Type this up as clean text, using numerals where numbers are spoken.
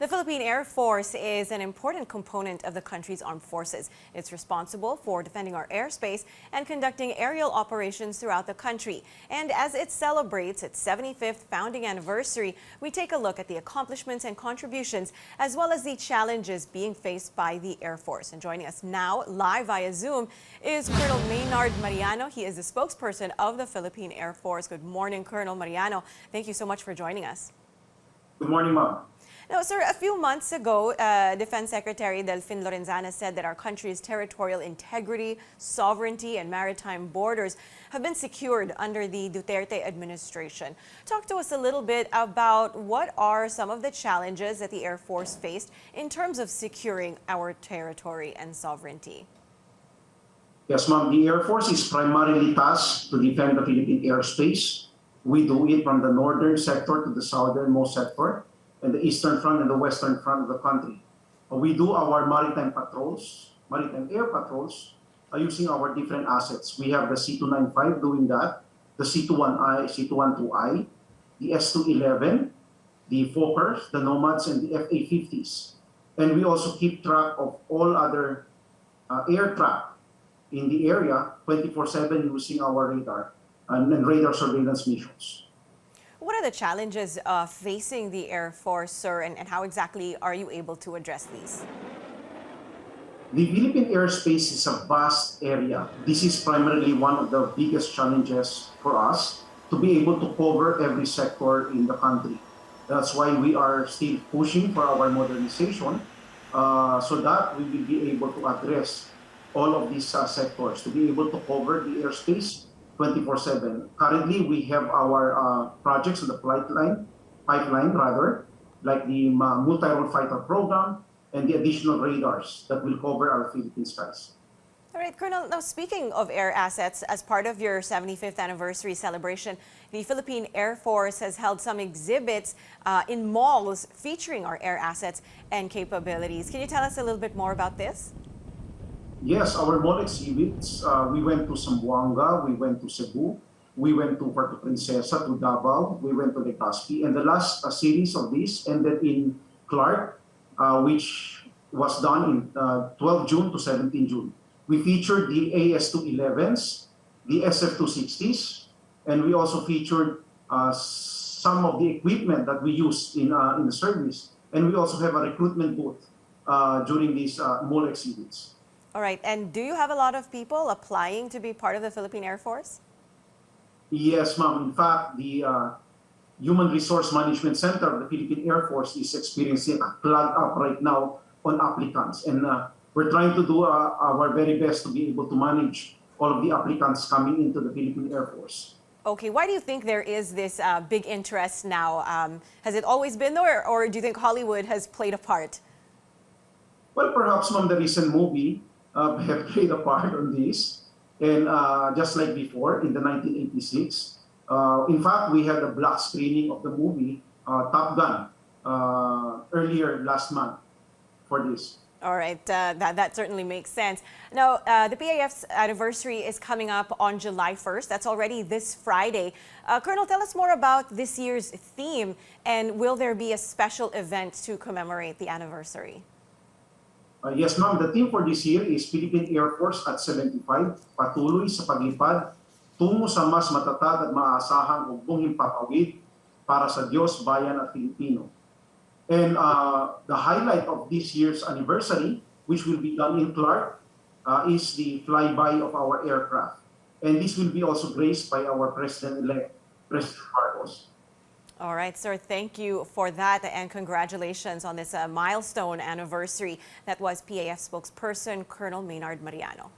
The Philippine Air Force is an important component of the country's armed forces. It's responsible for defending our airspace and conducting aerial operations throughout the country. And as it celebrates its 75th founding anniversary, we take a look at the accomplishments and contributions, as well as the challenges being faced by the Air Force. And joining us now, live via Zoom, is Colonel Maynard Mariano. He is the spokesperson of the Philippine Air Force. Good morning, Colonel Mariano. Thank you so much for joining us. Good morning, ma'am. Now, sir, a few months ago, Defense Secretary Delfin Lorenzana said that our country's territorial integrity, sovereignty, and maritime borders have been secured under the Duterte administration. Talk to us a little bit about what are some of the challenges that the Air Force faced in terms of securing our territory and sovereignty. Yes, ma'am. The Air Force is primarily tasked to defend the Philippine airspace. We do it from the northern sector to the southernmost sector, and the eastern front and the western front of the country. We do our maritime patrols, maritime air patrols, using our different assets. We have the C-295 doing that, the C-21I, C-212I, the S-211, the Fokkers, the Nomads, and the FA-50s. And we also keep track of all other aircraft in the area 24/7 using our radar and radar surveillance missions. What are the challenges facing the Air Force, sir, and how exactly are you able to address these? The Philippine airspace is a vast area. This is primarily one of the biggest challenges for us to be able to cover every sector in the country. That's why we are still pushing for our modernization so that we will be able to address all of these sectors, to be able to cover the airspace 24/7. Currently, we have our projects on the pipeline, like the multi-role fighter program and the additional radars that will cover our Philippine skies. All right, Colonel, now speaking of air assets, as part of your 75th anniversary celebration, the Philippine Air Force has held some exhibits in malls featuring our air assets and capabilities. Can you tell us a little bit more about this? Yes, our mall exhibits, we went to Zamboanga, we went to Cebu, we went to Puerto Princesa, to Davao, we went to Legazpi, and the last series of these ended in Clark, which was done in 12 June to 17 June. We featured the AS-211s, the SF-260s, and we also featured some of the equipment that we use in the service. And we also have a recruitment booth during these mall exhibits. All right, and do you have a lot of people applying to be part of the Philippine Air Force? Yes, ma'am. In fact, the Human Resource Management Center of the Philippine Air Force is experiencing a clog up right now on applicants. And we're trying to do our very best to be able to manage all of the applicants coming into the Philippine Air Force. Okay, why do you think there is this big interest now? Has it always been there, or do you think Hollywood has played a part? Well, perhaps, ma'am, the recent movie have played a part on this. And just like before, in the 1986, in fact, we had a black screening of the movie Top Gun earlier last month for this. All right, that certainly makes sense. Now, the PAF's anniversary is coming up on July 1st. That's already this Friday. Colonel, tell us more about this year's theme, and will there be a special event to commemorate the anniversary? Yes, ma'am. The theme for this year is Philippine Air Force at 75, patuloy sa paglipad tungo sa mas matatag at maasahang ugong himpapawid para sa Diyos, bayan at Pilipino. And the highlight of this year's anniversary, which will be done in Clark, is the flyby of our aircraft. And this will be also graced by our President-elect, President Marcos. All right, sir, thank you for that, and congratulations on this milestone anniversary. That was PAF spokesperson Colonel Maynard Mariano.